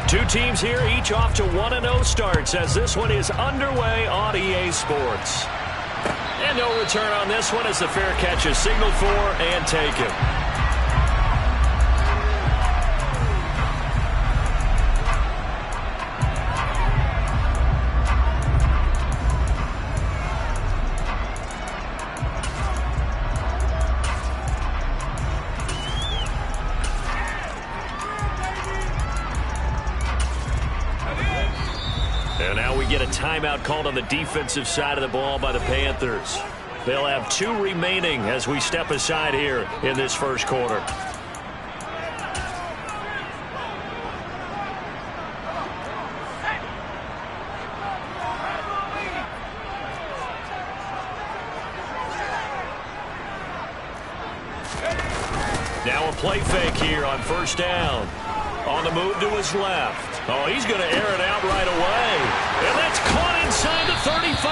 Two teams here, each off to 1-0 starts as this one is underway on EA Sports. And no return on this one as the fair catch is signaled for and taken. And now we get a timeout called on the defensive side of the ball by the Panthers. They'll have 2 remaining as we step aside here in this first quarter. Now a play fake here on first down. On the move to his left. Oh, he's going to air it out right away. And that's caught inside the 35.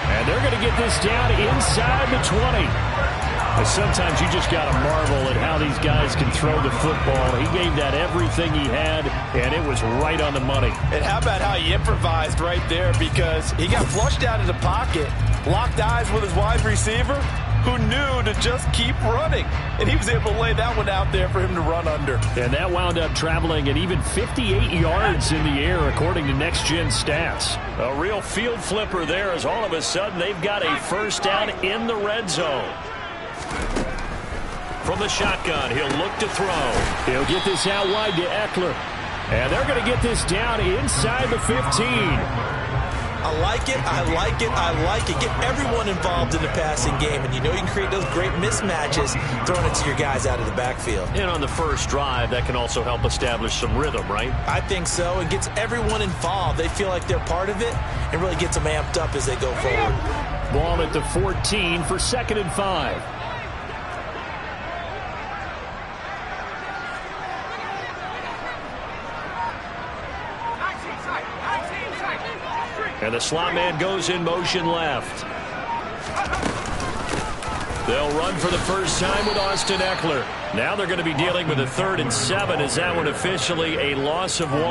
And they're going to get this down inside the 20. But sometimes you just got to marvel at how these guys can throw the football. He gave that everything he had, and it was right on the money. And how about how he improvised right there, because he got flushed out of the pocket, locked eyes with his wide receiver, who knew to just keep running. And he was able to lay that one out there for him to run under. And that wound up traveling at even 58 yards in the air, according to Next Gen stats. A real field flipper there as all of a sudden they've got a first down in the red zone. From the shotgun, he'll look to throw. He'll get this out wide to Eckler. And they're going to get this down inside the 15. I like it, I like it, I like it. Get everyone involved in the passing game, and you know you can create those great mismatches throwing it to your guys out of the backfield. And on the first drive, that can also help establish some rhythm, right? I think so. It gets everyone involved. They feel like they're part of it and really gets them amped up as they go forward. Ball at the 14 for 2nd and 5. And the slot man goes in motion left. They'll run for the first time with Austin Eckler. Now they're going to be dealing with a 3rd and 7 as that one officially a loss of 1.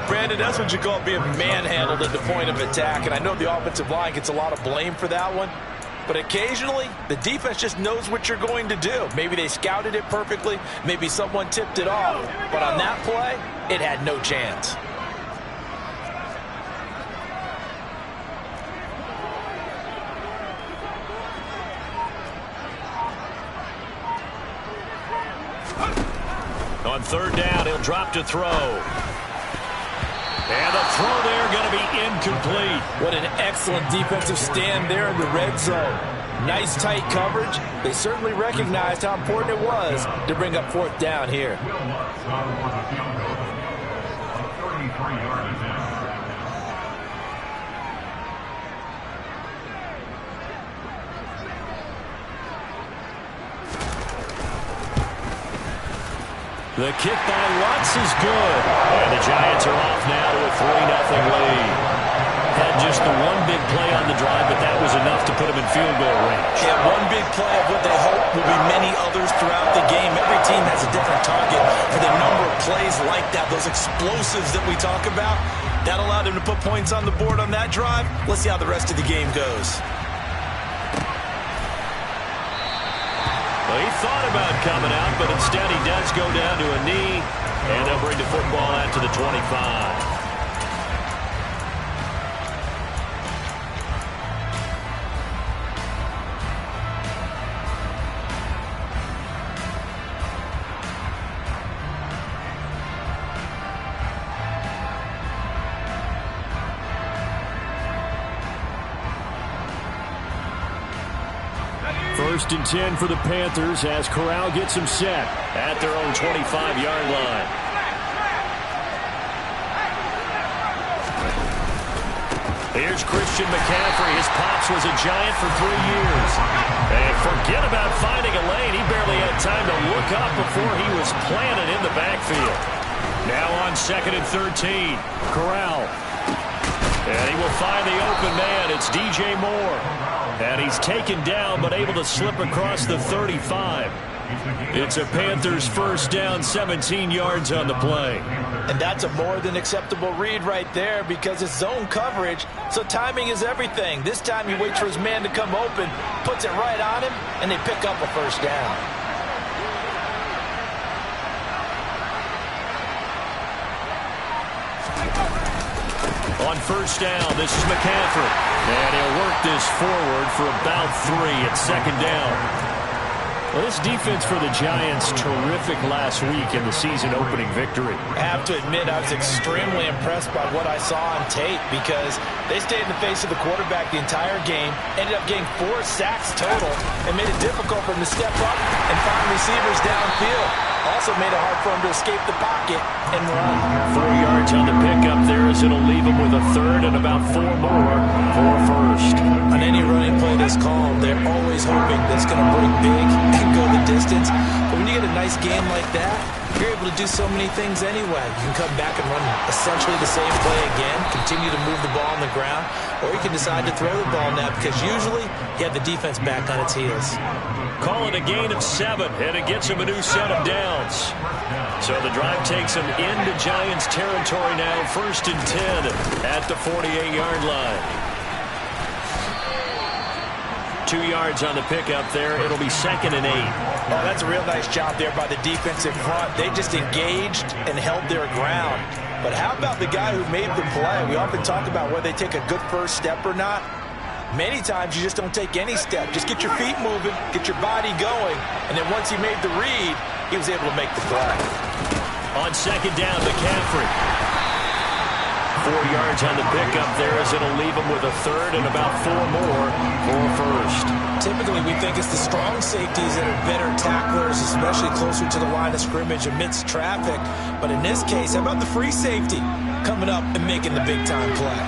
Brandon, that's what you call being manhandled at the point of attack. And I know the offensive line gets a lot of blame for that one. But occasionally, the defense just knows what you're going to do. Maybe they scouted it perfectly. Maybe someone tipped it off. But on that play, it had no chance. On 3rd down, he'll drop to throw. And the throw there going to be incomplete. What an excellent defensive stand there in the red zone. Nice tight coverage. They certainly recognized how important it was to bring up 4th down here. The kick by Lutz is good. And the Giants are off now to a 3-0 lead. Had just the one big play on the drive, but that was enough to put them in field goal range. Yeah, one big play of what they hope will be many others throughout the game. Every team has a different target for the number of plays like that, those explosives that we talk about. That allowed them to put points on the board on that drive. Let's see how the rest of the game goes. Well, he thought about coming out, but instead he does go down to a knee, and they'll bring the football out to the 25. First and 10 for the Panthers as Corral gets them set at their own 25-yard line. Here's Christian McCaffrey. His pops was a Giant for 3 years. And forget about finding a lane. He barely had time to look up before he was planted in the backfield. Now on 2nd and 13. Corral. And he will find the open man. It's DJ Moore. And he's taken down but able to slip across the 35. It's a Panthers first down, 17 yards on the play. And that's a more than acceptable read right there because it's zone coverage, so timing is everything. This time he waits for his man to come open, puts it right on him, and they pick up a first down. On first down, this is McCaffrey. And he'll work this forward for about 3 at second down. Well, this defense for the Giants, terrific last week in the season-opening victory. I have to admit, I was extremely impressed by what I saw on tape because they stayed in the face of the quarterback the entire game, ended up getting 4 sacks total, and made it difficult for him to step up and find receivers downfield. Also made it hard for him to escape the pocket and run. 4 yards on the pickup there as it'll leave him with a third and about 4 more for a first. On any running play this calm, they're always hoping that it's going to break big and go the distance. But when you get a nice game like that, you're able to do so many things anyway. You can come back and run essentially the same play again, continue to move the ball on the ground, or you can decide to throw the ball now because usually you have the defense back on its heels. Call it a gain of 7, and it gets him a new set of downs. So the drive takes him into Giants territory now, 1st and 10 at the 48-yard line. 2 yards on the pickup there. It'll be 2nd and 8. Oh, that's a real nice job there by the defensive front. They just engaged and held their ground. But how about the guy who made the play? We often talk about whether they take a good first step or not. Many times you just don't take any step. Just get your feet moving, get your body going, and then once he made the read, he was able to make the play. On second down, McCaffrey. 4 yards on the pickup there as it'll leave him with a third and about 4 more for a first. Typically, we think it's the strong safeties that are better tacklers, especially closer to the line of scrimmage amidst traffic. But in this case, how about the free safety coming up and making the big-time play?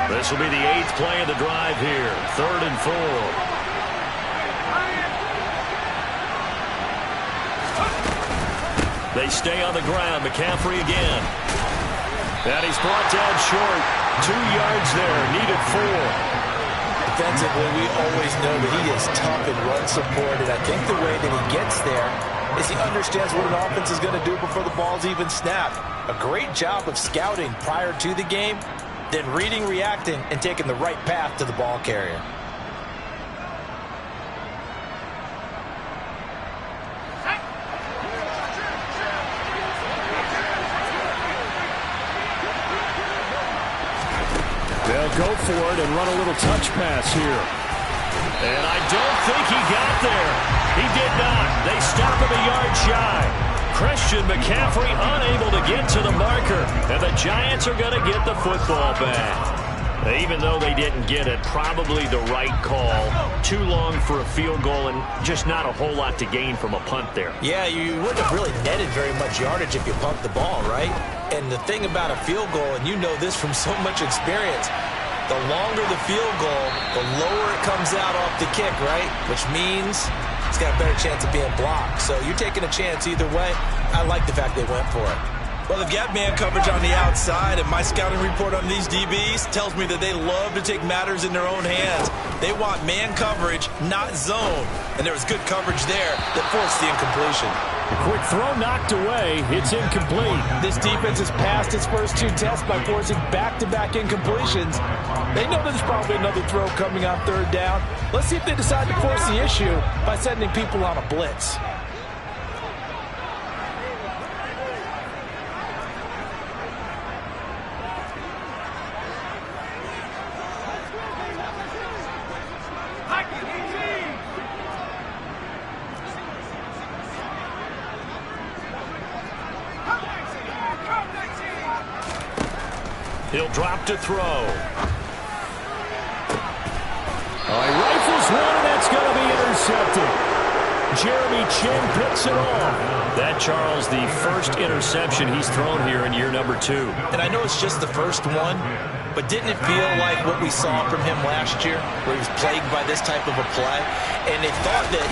This will be the 8th play of the drive here. 3rd and 4. They stay on the ground. McCaffrey again. And he's brought down short. 2 yards there. Needed 4. Defensively, we always know that he is tough in run support, and I think the way that he gets there is he understands what an offense is going to do before the ball's even snapped. A great job of scouting prior to the game, then reading, reacting, and taking the right path to the ball carrier. They'll go for it and run a little touch pass here. And I don't think he got there. He did not. They stop him a yard shy. Christian McCaffrey unable to get to the marker. And the Giants are going to get the football back. Even though they didn't get it, probably the right call. Too long for a field goal and just not a whole lot to gain from a punt there. Yeah, you wouldn't have really netted very much yardage if you pumped the ball, right? And the thing about a field goal, and you know this from so much experience, the longer the field goal, the lower it comes out off the kick, right? Which means it's got a better chance of being blocked. So you're taking a chance either way. I like the fact they went for it. Well, they've got man coverage on the outside, and my scouting report on these DBs tells me that they love to take matters in their own hands. They want man coverage, not zone. And there was good coverage there that forced the incompletion. A quick throw knocked away. It's incomplete. This defense has passed its first 2 tests by forcing back-to-back incompletions. They know there's probably another throw coming on 3rd down. Let's see if they decide to force the issue by sending people on a blitz. He'll drop to throw. He rifles one, and that's going to be intercepted. Jeremy Chin picks it off. That, Charles, the first interception he's thrown here in year number 2. And I know it's just the first one, but didn't it feel like what we saw from him last year, where he was plagued by this type of a play? And they thought that,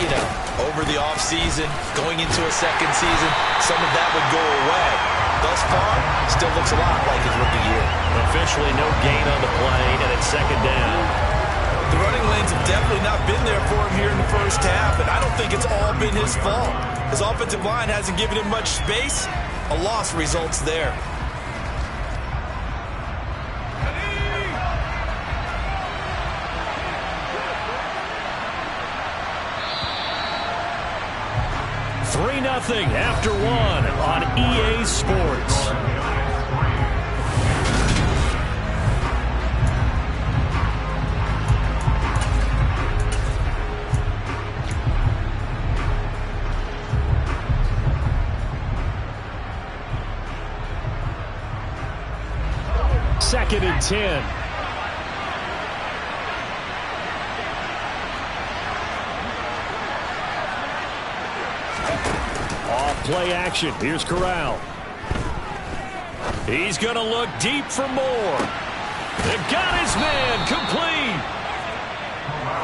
over the offseason, going into a second season, some of that would go away. Thus far, still looks a lot like his rookie year. Officially no gain on the play, and it's 2nd down. The running lanes have definitely not been there for him here in the first half, and I don't think it's all been his fault. His offensive line hasn't given him much space. A loss results there. Three 0 after one on EA Sports. Second and 10. Off play action. Here's Corral. He's going to look deep for more. They've got his man complete.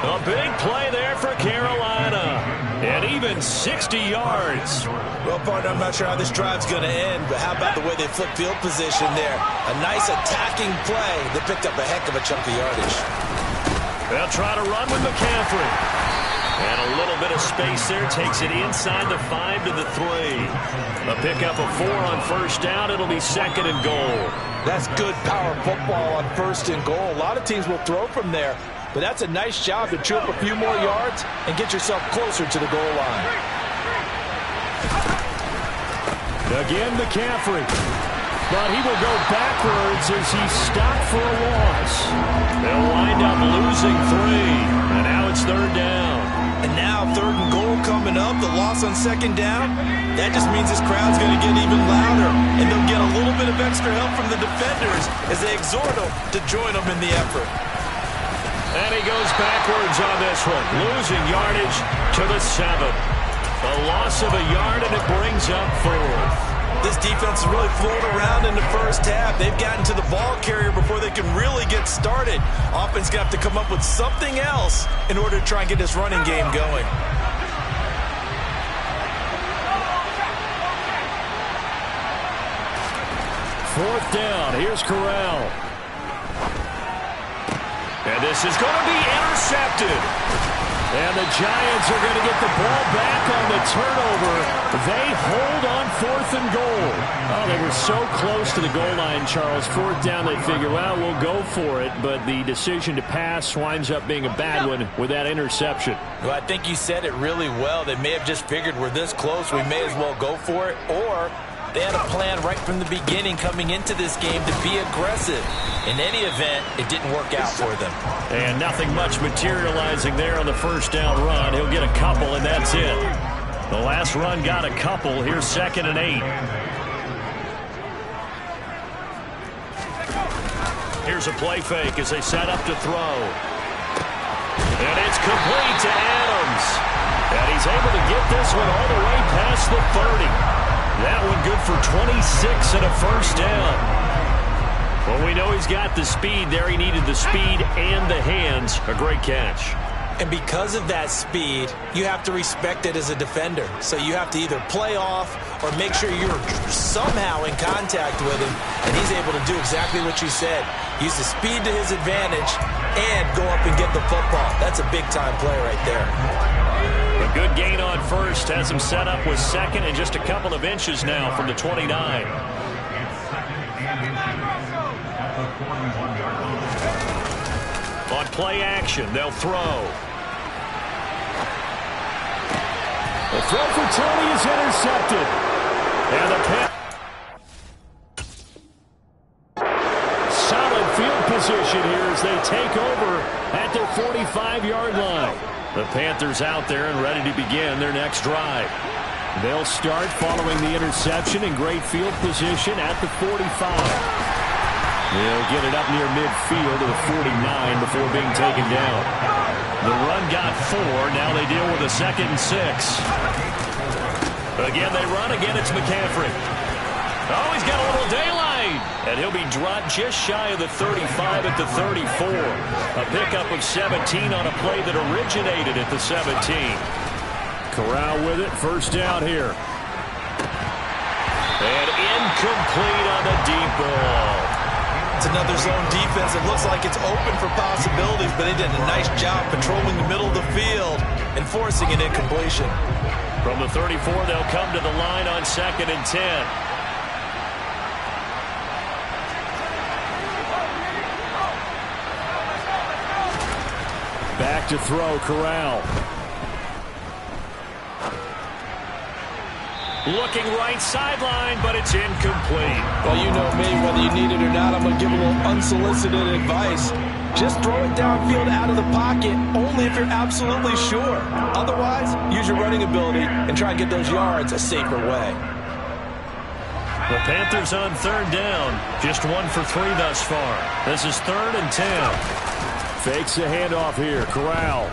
A big play there for Carolina. And even 60 yards. Well, partner, I'm not sure how this drive's going to end, but how about the way they flip field position there? A nice attacking play that picked up a heck of a chunk of yardage. They'll try to run with McCaffrey. And a little bit of space there takes it inside the 5 to the 3. A pickup of 4 on first down. It'll be second and goal. That's good power football on first and goal. A lot of teams will throw from there, but that's a nice job to chew up a few more yards and get yourself closer to the goal line. Again, McCaffrey. But he will go backwards as he's stopped for a loss. They'll wind up losing 3. And now it's third down. And now third and goal coming up. The loss on second down. That just means this crowd's going to get even louder. And they'll get a little bit of extra help from the defenders as they exhort them to join them in the effort. And he goes backwards on this one. Losing yardage to the 7. A loss of a yard, and it brings up 4th. This defense has really flown around in the first half. They've gotten to the ball carrier before they can really get started. Offense got to come up with something else in order to try and get this running game going. Fourth down. Here's Corral. And this is going to be intercepted. And the Giants are going to get the ball back on the turnover. They hold on 4th and goal. Oh, they were so close to the goal line, Charles. Fourth down, they figure, well, we'll go for it. But the decision to pass winds up being a bad one with that interception. Well, I think you said it really well. They may have just figured we're this close, we may as well go for it. Or they had a plan right from the beginning coming into this game to be aggressive. In any event, it didn't work out for them. And nothing much materializing there on the first down run. He'll get a couple, and that's it. The last run got a couple. Here's second and 8. Here's a play fake as they set up to throw. And it's complete to Adams. And he's able to get this one all the way past the 30. That one good for 26 and a first down. Well, we know he's got the speed there. He needed the speed and the hands. A great catch. And because of that speed, you have to respect it as a defender. So you have to either play off or make sure you're somehow in contact with him. And he's able to do exactly what you said. Use the speed to his advantage and go up and get the football. That's a big-time play right there. A good gain on first has him set up with second and just a couple of inches now from the 29. On play action, they'll throw. The throw for Tony is intercepted. And the solid field position here as they take over at their 45-yard line. The Panthers out there and ready to begin their next drive. They'll start following the interception in great field position at the 45. They'll get it up near midfield to the 49 before being taken down. The run got 4. Now they deal with a 2nd and 6. Again, they run. Again, it's McCaffrey. Oh, he's got a little daylight. And he'll be dropped just shy of the 35 at the 34. A pickup of 17 on a play that originated at the 17. Corral with it. First down here. And incomplete on the deep ball. It's another zone defense. It looks like it's open for possibilities, but they did a nice job patrolling the middle of the field and forcing an incompletion. From the 34, they'll come to the line on 2nd and 10. Back to throw, Corral. Looking right sideline, but it's incomplete. Well, you know me, whether you need it or not, I'm going to give a little unsolicited advice. Just throw it downfield out of the pocket, only if you're absolutely sure. Otherwise, use your running ability and try and get those yards a safer way. The Panthers on 3rd down. Just 1 for 3 thus far. This is 3rd and 10. Fakes the handoff here, Corral.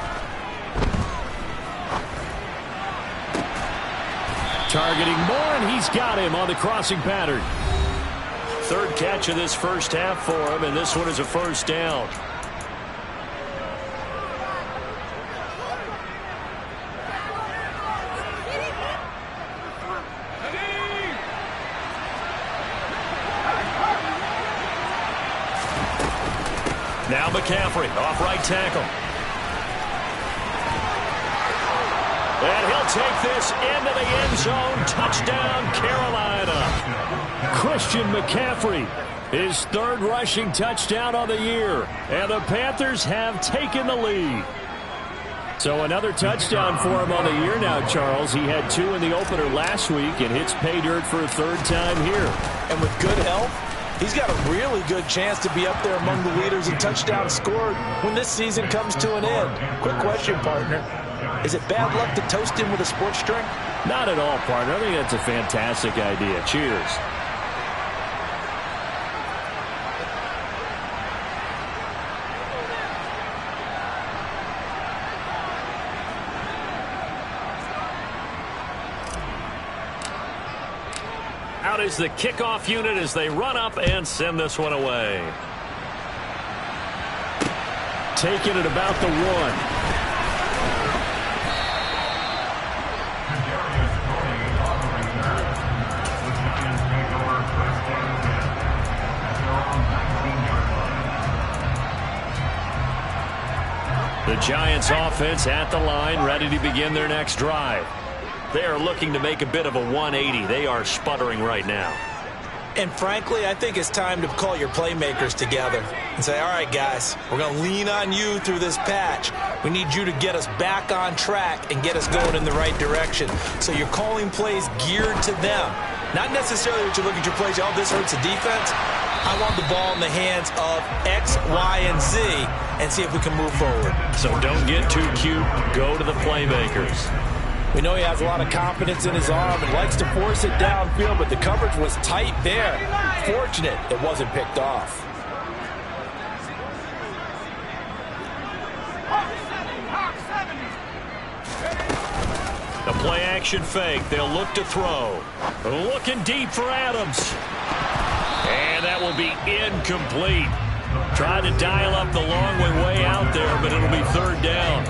Targeting Moore, and he's got him on the crossing pattern. 3rd catch of this first half for him, and this one is a 1st down. Now McCaffrey off right tackle. And he'll take this into the end zone. Touchdown, Carolina. Christian McCaffrey, his 3rd rushing touchdown on the year. And the Panthers have taken the lead. So another touchdown for him on the year now, Charles. He had 2 in the opener last week and hits pay dirt for a 3rd time here. And with good health, he's got a really good chance to be up there among the leaders in touchdowns scored when this season comes to an end. Quick question, partner. Is it bad luck to toast him with a sports drink? Not at all, partner. I think that's a fantastic idea. Cheers. Out is the kickoff unit as they run up and send this one away. Taking it about the 1. The Giants offense at the line, ready to begin their next drive. They are looking to make a bit of a 180. They are sputtering right now. And frankly, I think it's time to call your playmakers together and say, all right, guys, we're going to lean on you through this patch. We need you to get us back on track and get us going in the right direction. So you're calling plays geared to them. Not necessarily that you look at your plays, oh, this hurts the defense. I want the ball in the hands of X, Y, and Z and see if we can move forward. So don't get too cute. Go to the playmakers. We know he has a lot of confidence in his arm and likes to force it downfield, but the coverage was tight there. Fortunate it wasn't picked off. The play-action fake. They'll look to throw. Looking deep for Adams. And that will be incomplete. Trying to dial up the long way out there, but it'll be 3rd down.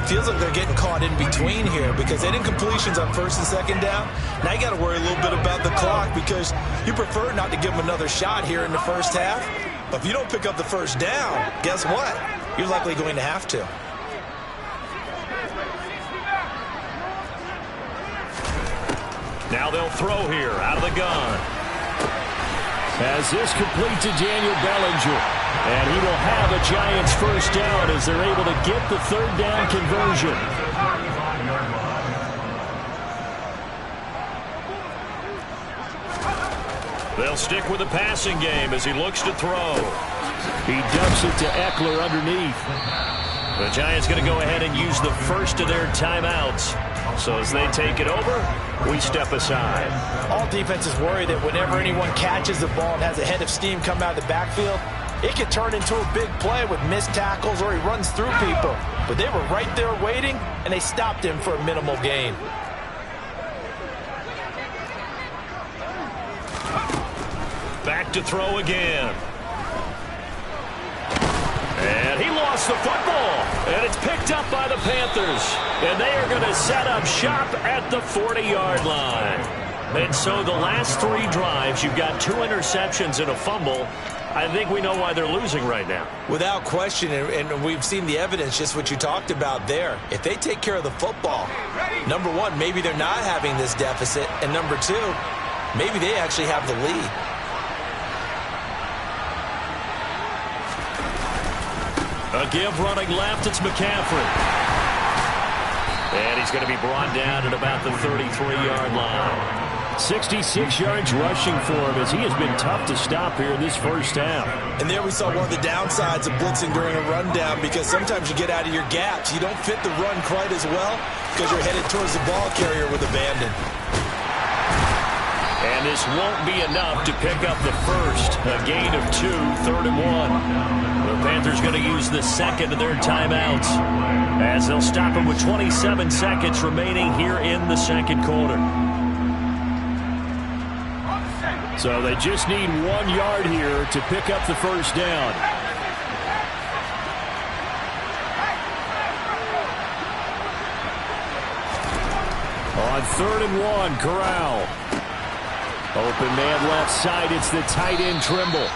Feels like they're getting caught in between here because they did incompletions on 1st and 2nd down. Now you got to worry a little bit about the clock because you prefer not to give them another shot here in the first half. But if you don't pick up the 1st down, guess what? You're likely going to have to. Now they'll throw here out of the gun. As this complete to Daniel Bellinger. And he will have a Giants 1st down as they're able to get the 3rd down conversion. They'll stick with the passing game as he looks to throw. He dumps it to Eckler underneath. The Giants going to go ahead and use the first of their timeouts. So as they take it over, we step aside. All defenses worry that whenever anyone catches the ball and has a head of steam come out of the backfield, it could turn into a big play with missed tackles or he runs through people. But they were right there waiting, and they stopped him for a minimal gain. Back to throw again. And he lost the football. And it's picked up by the Panthers. And they are going to set up shop at the 40-yard line. And so the last 3 drives, you've got 2 interceptions and a fumble. I think we know why they're losing right now. Without question, and we've seen the evidence, just what you talked about there. If they take care of the football, number one, maybe they're not having this deficit, and number two, maybe they actually have the lead. A give running left, it's McCaffrey. And he's going to be brought down at about the 33-yard line. 66 yards rushing for him as he has been tough to stop here in this first half. And there we saw one of the downsides of blitzing during a rundown, because sometimes you get out of your gaps. You don't fit the run quite as well because you're headed towards the ball carrier with abandon. And this won't be enough to pick up the first. A gain of 2, 3rd and 1. The Panthers going to use the second of their timeouts as they'll stop him with 27 seconds remaining here in the second quarter. So they just need 1 yard here to pick up the first down. On 3rd and 1, Corral. Open man left side, it's the tight end Trimble.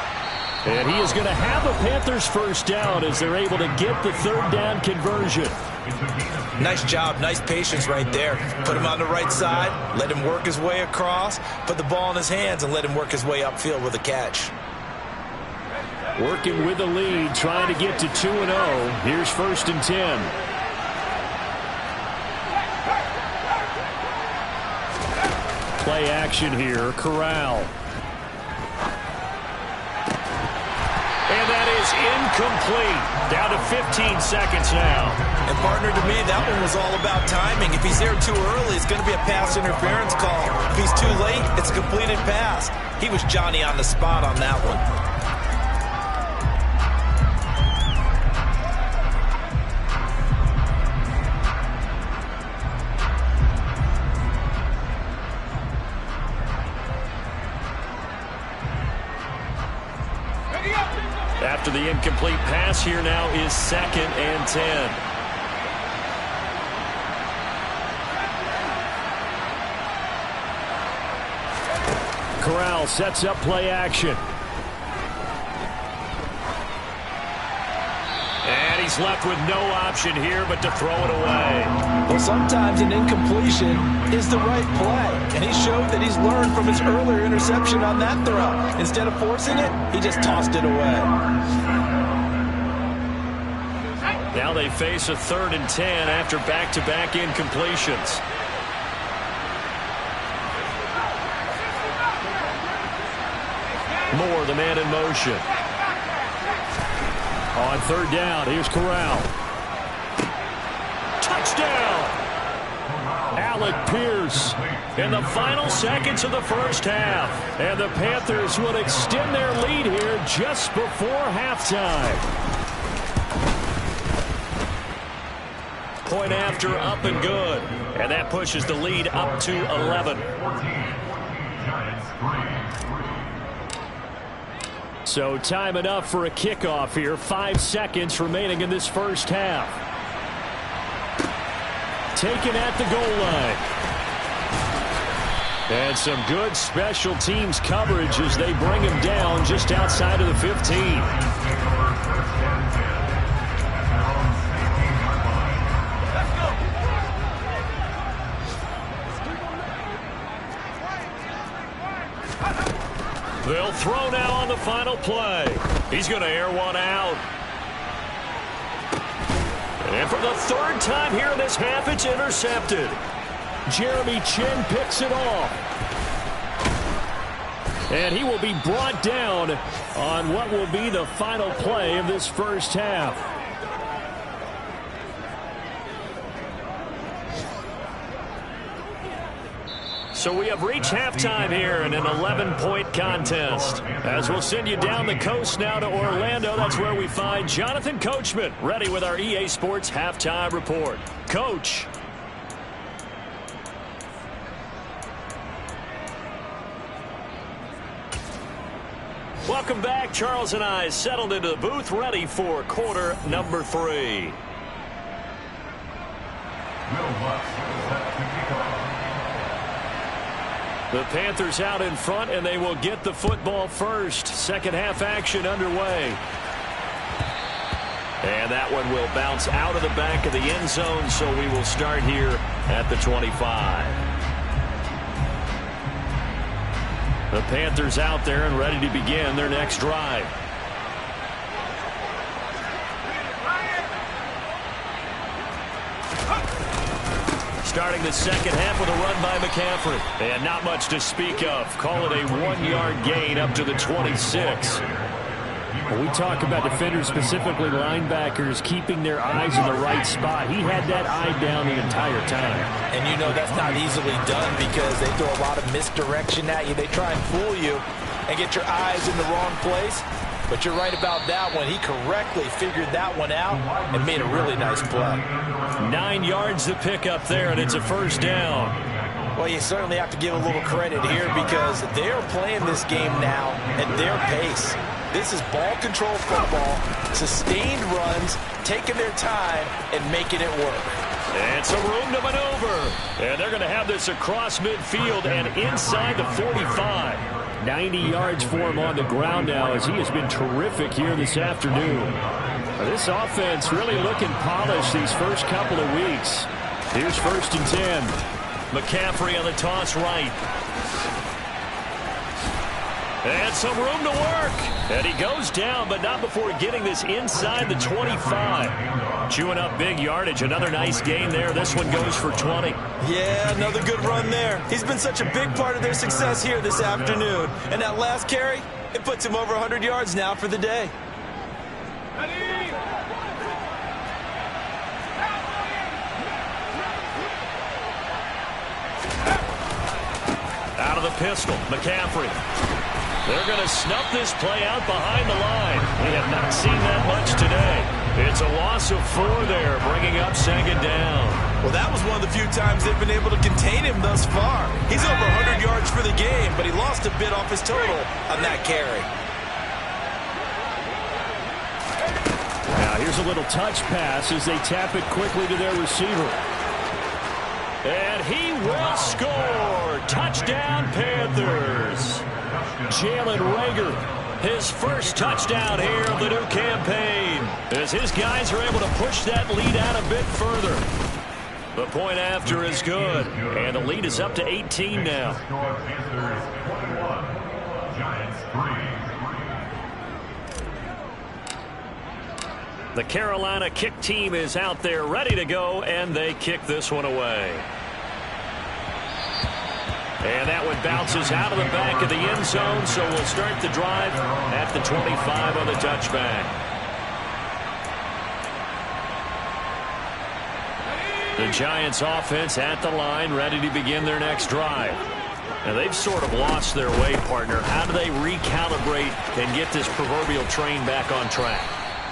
And he is going to have a Panthers first down as they're able to get the 3rd down conversion. Nice job, nice patience right there. Put him on the right side, let him work his way across, put the ball in his hands, and let him work his way upfield with a catch. Working with the lead, trying to get to 2-0. Here's 1st and 10. Play action here, Corral. And that is incomplete. Down to 15 seconds now. And partner, to me, that one was all about timing. If he's there too early, it's going to be a pass interference call. If he's too late, it's a completed pass. He was Johnny on the spot on that one. After the incomplete pass, here now is 2nd and 10. Corral sets up play action. And he's left with no option here but to throw it away. Well, sometimes an incompletion is the right play. And he showed that he's learned from his earlier interception on that throw. Instead of forcing it, he just tossed it away. Now they face a 3rd and 10 after back-to-back incompletions. Moore, the man in motion. On 3rd down, here's Corral. Touchdown! Alec Pierce in the final seconds of the first half. And the Panthers will extend their lead here just before halftime. Point after, up and good. And that pushes the lead up to 11. So time enough for a kickoff here. 5 seconds remaining in this first half. Taken at the goal line. And some good special teams coverage as they bring him down just outside of the 15. They'll throw now on the final play. He's going to air one out. And for the 3rd time here in this half, it's intercepted. Jeremy Chin picks it off. And he will be brought down on what will be the final play of this first half. So we have reached halftime here in an 11-point contest. As we'll send you down the coast now to Orlando, that's where we find Jonathan Coachman, ready with our EA Sports Halftime Report. Coach. Welcome back. Charles and I settled into the booth, ready for quarter number 3. The Panthers out in front, and they will get the football first. Second half action underway. And that one will bounce out of the back of the end zone, so we will start here at the 25. The Panthers out there and ready to begin their next drive. Starting the second half with a run by McCaffrey. And not much to speak of. Call it a 1-yard gain up to the 26. When we talk about defenders, specifically linebackers, keeping their eyes in the right spot, he had that eye down the entire time. And you know that's not easily done because they throw a lot of misdirection at you. They try and fool you and get your eyes in the wrong place. But you're right about that one. He correctly figured that one out and made a really nice play. 9 yards to pick up there, and it's a first down. Well, you certainly have to give a little credit here because they're playing this game now at their pace. This is ball control football, sustained runs, taking their time and making it work. And some room to maneuver. And they're going to have this across midfield and inside the 45. 90 yards for him on the ground now as he has been terrific here this afternoon. This offense really looking polished these first couple of weeks. Here's 1st and 10. McCaffrey on the toss right. And some room to work. And he goes down, but not before getting this inside the 25. Chewing up big yardage. Another nice gain there. This one goes for 20. Yeah, another good run there. He's been such a big part of their success here this afternoon. And that last carry, it puts him over 100 yards now for the day. Out of the pistol, McCaffrey. They're going to snuff this play out behind the line. We have not seen that much today. It's a loss of 4 there, bringing up 2nd down. Well, that was one of the few times they've been able to contain him thus far. He's over 100 yards for the game, but he lost a bit off his total on that carry. Now here's a little touch pass as they tap it quickly to their receiver. And he will score. Touchdown, Panthers. Jalen Reagor, his first touchdown here of the new campaign, as his guys are able to push that lead out a bit further. The point after is good, and the lead is up to 18 now. The Carolina kick team is out there ready to go, and they kick this one away. And that one bounces out of the back of the end zone, so we'll start the drive at the 25 on the touchback. The Giants offense at the line, ready to begin their next drive. And they've sort of lost their way, partner. How do they recalibrate and get this proverbial train back on track?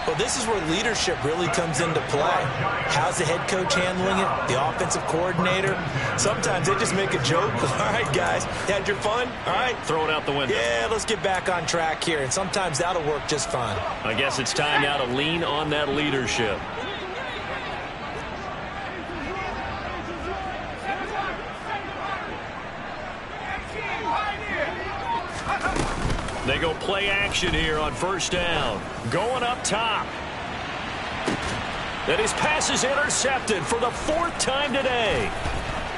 Well, this is where leadership really comes into play. How's the head coach handling it? The offensive coordinator? Sometimes they just make a joke. All right, guys, had your fun? All right. Throw it out the window. Yeah, let's get back on track here. And sometimes that'll work just fine. I guess it's time now to lean on that leadership. They go play action here on 1st down. Going up top. And his pass is intercepted for the 4th time today.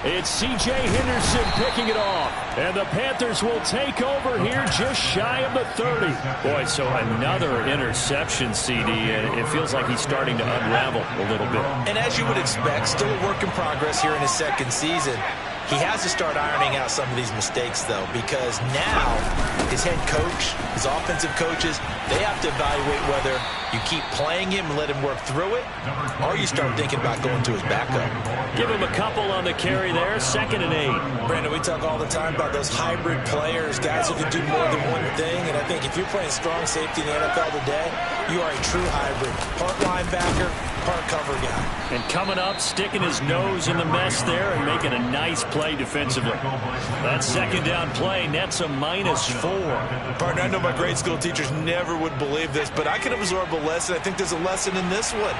It's C.J. Henderson picking it off. And the Panthers will take over here just shy of the 30. Boy, so another interception, CD, and it feels like he's starting to unravel a little bit. And as you would expect, still a work in progress here in his 2nd season. He has to start ironing out some of these mistakes, though, because now his head coach, his offensive coaches, they have to evaluate whether you keep playing him and let him work through it, or you start thinking about going to his backup. Give him a couple on the carry there, 2nd and 8. Brandon, we talk all the time about those hybrid players, guys who can do more than one thing, and I think if you're playing strong safety in the NFL today, you are a true hybrid. Part linebacker, part cover guy. And coming up, sticking his nose in the mess there and making a nice play defensively. That 2nd down play nets a -4. Partner, I know my grade school teachers never would believe this, but I can absorb a lesson. I think there's a lesson in this one.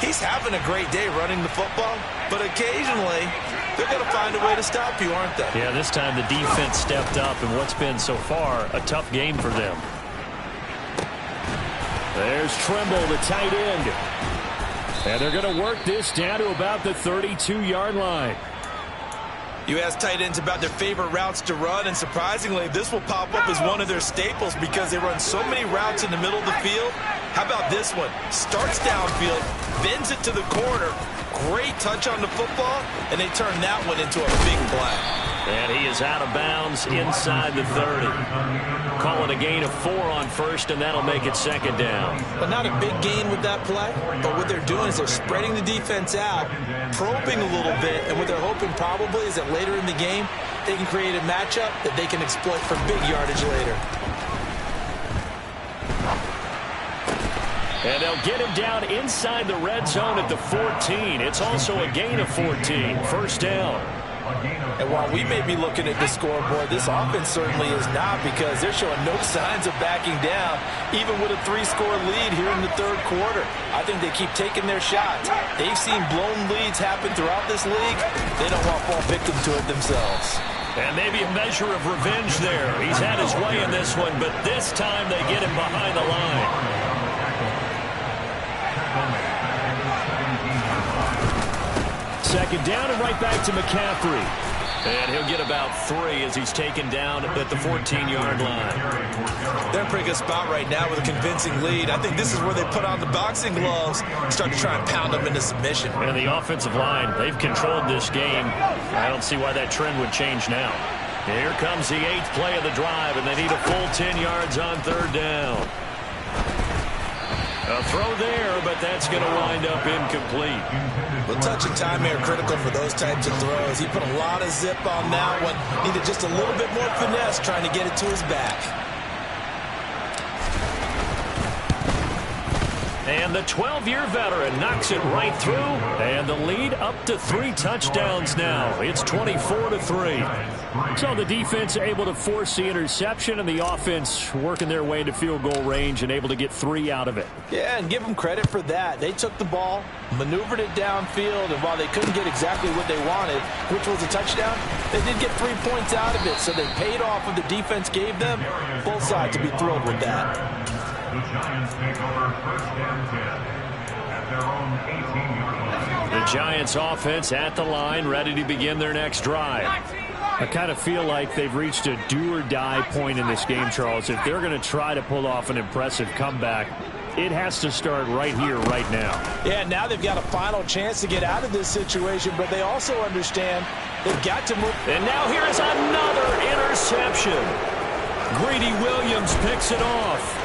He's having a great day running the football, but occasionally they're going to find a way to stop you, aren't they? Yeah, this time the defense stepped up in what's been so far a tough game for them. There's Trimble, the tight end. And they're going to work this down to about the 32-yard line. You ask tight ends about their favorite routes to run, and surprisingly, this will pop up as one of their staples because they run so many routes in the middle of the field. How about this one? Starts downfield, bends it to the corner, great touch on the football, and they turn that one into a big play. And he is out of bounds inside the 30. Call it a gain of 4 on first, and that'll make it second down. But not a big gain with that play, but what they're doing is they're spreading the defense out, probing a little bit, and what they're hoping probably is that later in the game, they can create a matchup that they can exploit for big yardage later. And they'll get him down inside the red zone at the 14. It's also a gain of 14. First down. And while we may be looking at the scoreboard, this offense certainly is not, because they're showing no signs of backing down, even with a 3-score lead here in the third quarter. I think they keep taking their shots. They've seen blown leads happen throughout this league. They don't want to fall victim to it themselves. And maybe a measure of revenge there. He's had his way in this one, but this time they get him behind the line. Second down and right back to McCaffrey. And he'll get about 3 as he's taken down at the 14-yard line. They're in a pretty good spot right now with a convincing lead. I think this is where they put on the boxing gloves and start to try and pound them into submission. And the offensive line, they've controlled this game. I don't see why that trend would change now. Here comes the 8th play of the drive, and they need a full 10 yards on third down. A throw there, but that's going to wind up incomplete. Well, touch and time here are critical for those types of throws. He put a lot of zip on that one. Needed just a little bit more finesse trying to get it to his back. And the 12-year veteran knocks it right through, and the lead up to 3 touchdowns now. It's 24-3. So the defense able to force the interception, and the offense working their way into field goal range and able to get 3 out of it. Yeah, and give them credit for that. They took the ball, maneuvered it downfield, and while they couldn't get exactly what they wanted, which was a touchdown, they did get 3 points out of it, so they paid off what the defense gave them. Both sides will be thrilled with that. The Giants take over first and 10 at their own 18-yard line. The Giants offense at the line, ready to begin their next drive. I kind of feel like they've reached a do-or-die point in this game, Charles. If they're going to try to pull off an impressive comeback, it has to start right here, right now. Yeah, now they've got a final chance to get out of this situation, but they also understand they've got to move. And now here is another interception. Greedy Williams picks it off.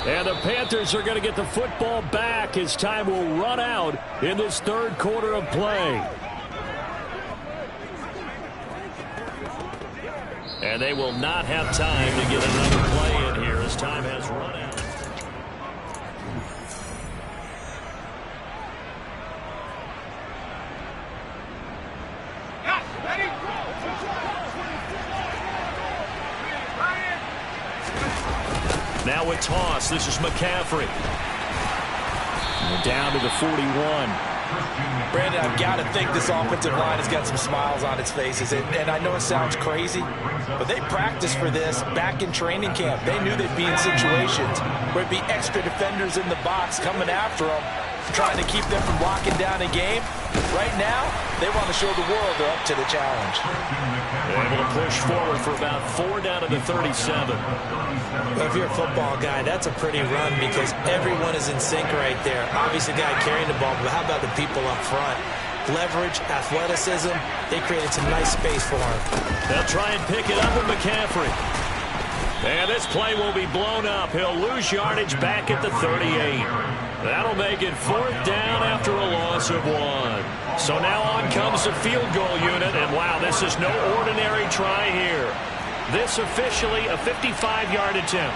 And the Panthers are going to get the football back as time will run out in this third quarter of play. And they will not have time to get another play in here as time has run out. Now with toss, this is McCaffrey. Down to the 41. Brandon, I've got to think this offensive line has got some smiles on its faces. And I know it sounds crazy, but they practiced for this back in training camp. They knew they'd be in situations where it'd be extra defenders in the box coming after them, trying to keep them from locking down a game. Right now, they want to show the world they're up to the challenge. They're able to push forward for about 4 down to the 37. Well, if you're a football guy, that's a pretty run because everyone is in sync right there. Obviously, the guy carrying the ball, but how about the people up front? Leverage, athleticism, they created some nice space for him. They'll try and pick it up with McCaffrey. And this play will be blown up. He'll lose yardage back at the 38. That'll make it 4th down after a loss of 1. So now on comes the field goal unit, and wow, this is no ordinary try here. This officially a 55-yard attempt.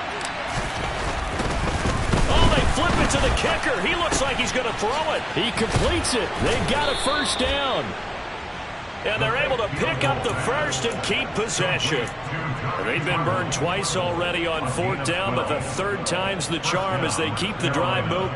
Oh, they flip it to the kicker. He looks like he's going to throw it. He completes it. They've got a first down. And they're able to pick up the first and keep possession. They've been burned twice already on 4th down, but the 3rd time's the charm as they keep the drive moving.